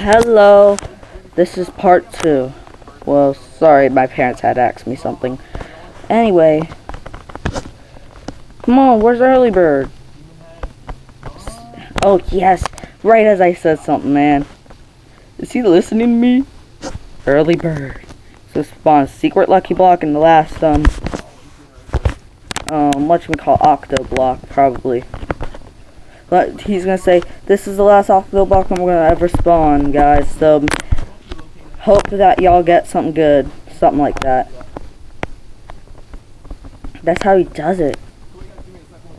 Hello, this is part 2. Well, sorry, my parents had asked me something. Anyway, come on, where's Early Bird? Oh, yes, right as I said something, man. Is he listening to me? Early Bird. So spawn a secret lucky block in the last, whatchamacallit, octo block, probably. But he's gonna say, this is the last octo block I'm gonna ever spawn, guys, so hope that y'all get something good. Something like that. That's how he does it.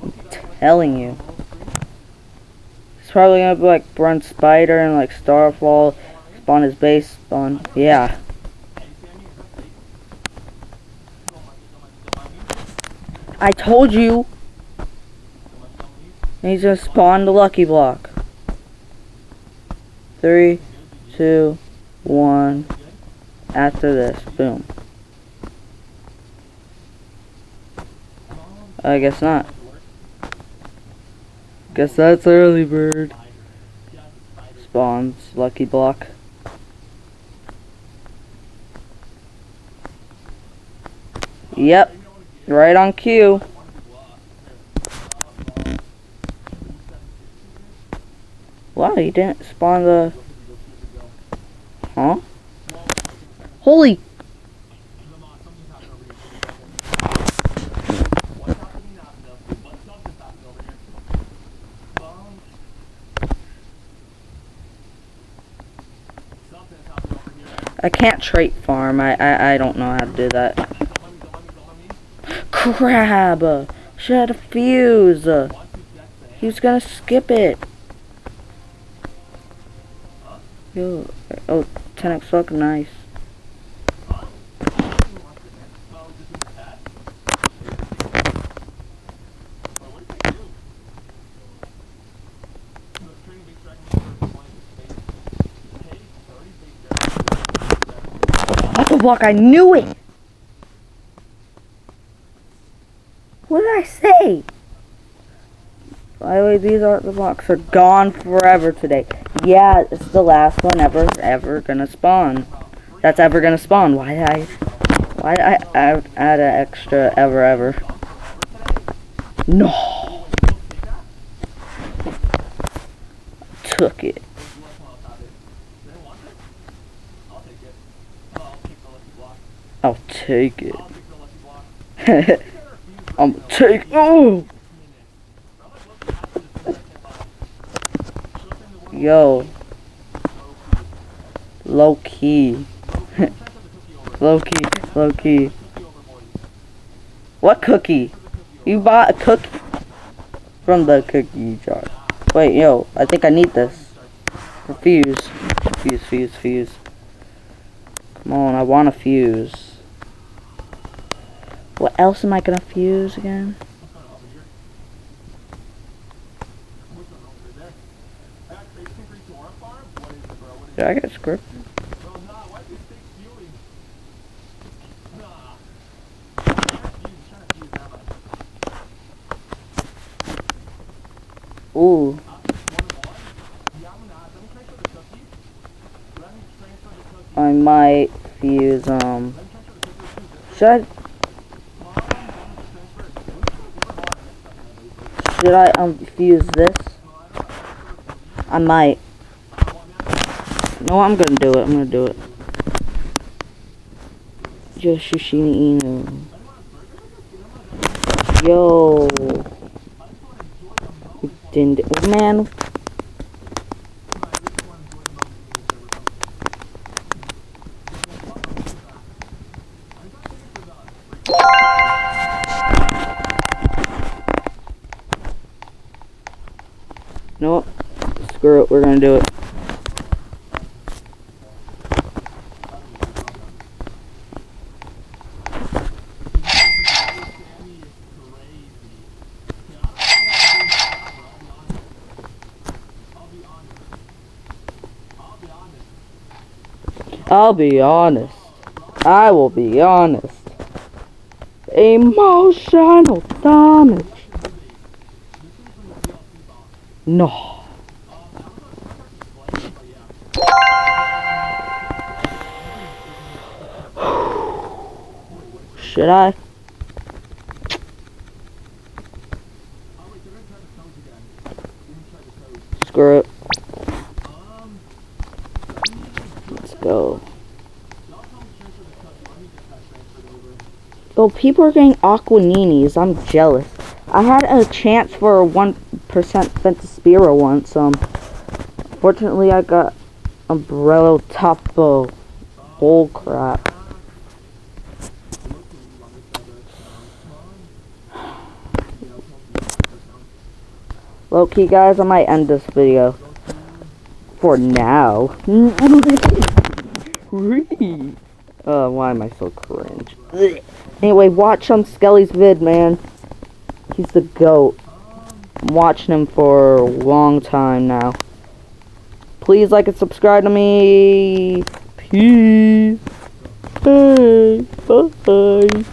I'm telling you. He's probably gonna be like run Spider and like Starfall, spawn his base, spawn. Yeah. I told you. And he's gonna spawn the lucky block. 3, 2, 1. After this, boom. I guess not. Guess that's Early Bird. Spawns lucky block. Yep, right on cue. Wow, he didn't spawn the... Huh? Holy... I can't trait farm. I don't know how to do that. Crab! Should have had a fuse. He was gonna skip it. Yo, oh, 10x fuck, nice. Auto block, I knew it! What did I say? By the way, these auto blocks are gone forever today. Yeah, it's the last one ever gonna spawn. That's ever gonna spawn. Why did I add an extra ever? No! Took it. I'll take it. I'm take. Oh! Yo. Low key. Low key. What cookie? You bought a cookie from the cookie jar. Wait, yo, I think I need this. For fuse. Fuse. Come on, I want a fuse. What else am I gonna fuse again? Did I get scripted? Ooh. I might fuse, should I fuse this? I might. No, I'm gonna do it. Yoshishini Inu. Yo. Didn't, man. Nope. Screw it, we're gonna do it. I'll be honest. I will be honest. Emotional damage. No. Should I? Screw it. Let's go. Oh, people are getting Aquaninis. I'm jealous. I had a chance for a 1% Fentaspira once. Fortunately, I got Umbrella Topo. Bull crap. Low-key, guys, I might end this video. For now. Why am I so cringe? Anyway, watch Skelly's vid, man. He's the GOAT. I'm watching him for a long time now. Please like and subscribe to me. Peace. Hey, bye.